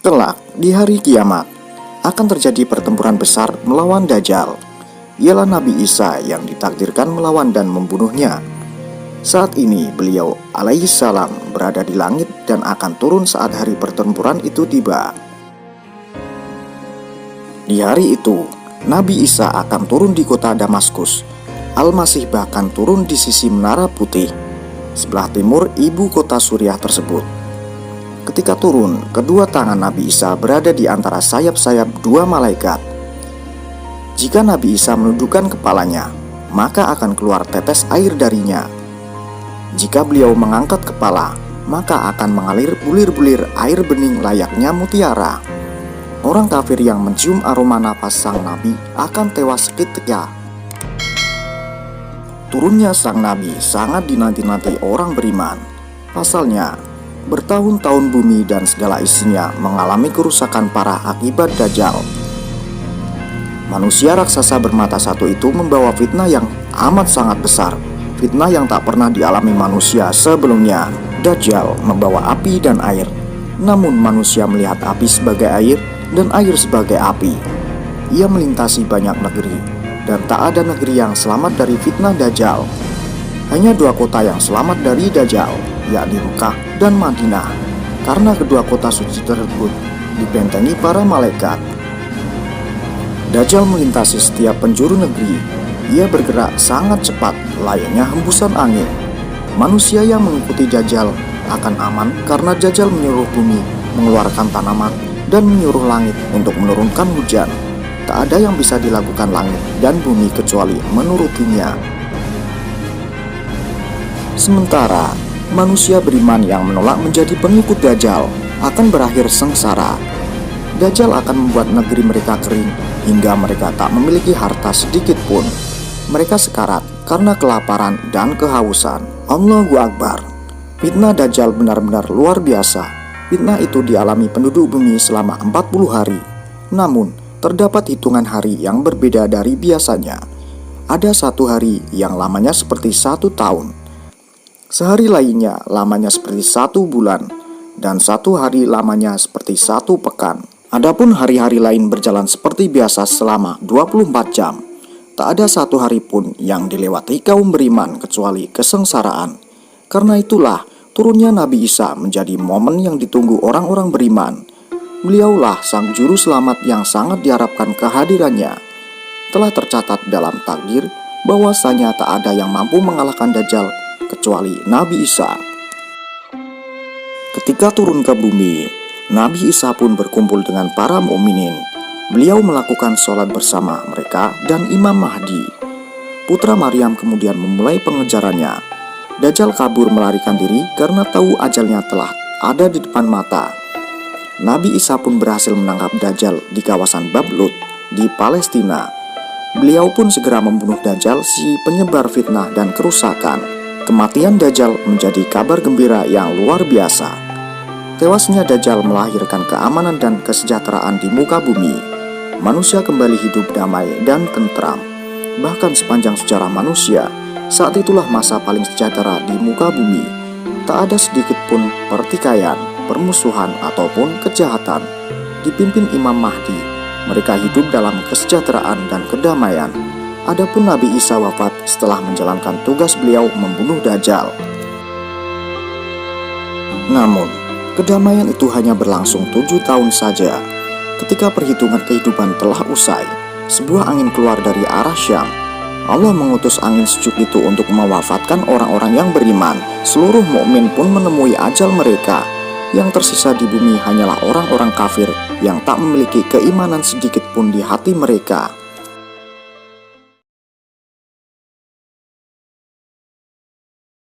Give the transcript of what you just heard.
Kelak di hari kiamat akan terjadi pertempuran besar melawan Dajjal. Ialah Nabi Isa yang ditakdirkan melawan dan membunuhnya. Saat ini beliau alaihissalam berada di langit dan akan turun saat hari pertempuran itu tiba. Di hari itu, Nabi Isa akan turun di kota Damaskus. Al-Masih bahkan turun di sisi Menara Putih, sebelah timur ibu kota Suriah tersebut. Ketika turun, kedua tangan Nabi Isa berada di antara sayap-sayap dua malaikat. Jika Nabi Isa menundukkan kepalanya, maka akan keluar tetes air darinya. Jika beliau mengangkat kepala, maka akan mengalir bulir-bulir air bening layaknya mutiara. Orang kafir yang mencium aroma nafas sang Nabi akan tewas seketika. Turunnya sang Nabi sangat dinanti-nanti orang beriman. Pasalnya, bertahun-tahun bumi dan segala isinya mengalami kerusakan parah akibat Dajjal. Manusia raksasa bermata satu itu membawa fitnah yang amat sangat besar. Fitnah yang tak pernah dialami manusia sebelumnya. Dajjal membawa api dan air. Namun manusia melihat api sebagai air dan air sebagai api. Ia melintasi banyak negeri, dan tak ada negeri yang selamat dari fitnah Dajjal. Hanya dua kota yang selamat dari Dajjal, yakni Mekah dan Madinah, karena kedua kota suci tersebut dibentengi para malaikat. Dajjal melintasi setiap penjuru negeri. Ia bergerak sangat cepat, layaknya hembusan angin. Manusia yang mengikuti Dajjal akan aman karena Dajjal menyuruh bumi mengeluarkan tanaman dan menyuruh langit untuk menurunkan hujan. Tak ada yang bisa dilakukan langit dan bumi kecuali menurutinya. Sementara manusia beriman yang menolak menjadi pengikut Dajjal akan berakhir sengsara. Dajjal akan membuat negeri mereka kering hingga mereka tak memiliki harta sedikit pun. Mereka sekarat karena kelaparan dan kehausan. Allahu Akbar. Fitnah Dajjal benar-benar luar biasa. Fitnah itu dialami penduduk bumi selama 40 hari. Namun, terdapat hitungan hari yang berbeda dari biasanya. Ada satu hari yang lamanya seperti 1 tahun. Sehari lainnya lamanya seperti 1 bulan. Dan 1 hari lamanya seperti 1 pekan. Adapun hari-hari lain berjalan seperti biasa selama 24 jam. Tak ada 1 hari pun yang dilewati kaum beriman kecuali kesengsaraan. Karena itulah turunnya Nabi Isa menjadi momen yang ditunggu orang-orang beriman. Beliaulah sang juru selamat yang sangat diharapkan kehadirannya. Telah tercatat dalam takdir bahwasanya tak ada yang mampu mengalahkan Dajjal kecuali Nabi Isa. Ketika turun ke bumi, Nabi Isa pun berkumpul dengan para mukminin. Beliau melakukan sholat bersama mereka dan Imam Mahdi. Putra Maryam kemudian memulai pengejarannya. Dajjal kabur melarikan diri karena tahu ajalnya telah ada di depan mata. Nabi Isa pun berhasil menangkap Dajjal di kawasan Bab Lut di Palestina. Beliau pun segera membunuh Dajjal, si penyebar fitnah dan kerusakan. Kematian Dajjal menjadi kabar gembira yang luar biasa. Tewasnya Dajjal melahirkan keamanan dan kesejahteraan di muka bumi. Manusia kembali hidup damai dan tentram. Bahkan sepanjang sejarah manusia, saat itulah masa paling sejahtera di muka bumi. Tak ada sedikit pun pertikaian, permusuhan ataupun kejahatan. Dipimpin Imam Mahdi, mereka hidup dalam kesejahteraan dan kedamaian. Adapun Nabi Isa wafat setelah menjalankan tugas beliau membunuh Dajjal. Namun, kedamaian itu hanya berlangsung 7 tahun saja. Ketika perhitungan kehidupan telah usai, sebuah angin keluar dari arah Syam. Allah mengutus angin sejuk itu untuk mewafatkan orang-orang yang beriman. Seluruh mukmin pun menemui ajal mereka. Yang tersisa di bumi hanyalah orang-orang kafir yang tak memiliki keimanan sedikit pun di hati mereka.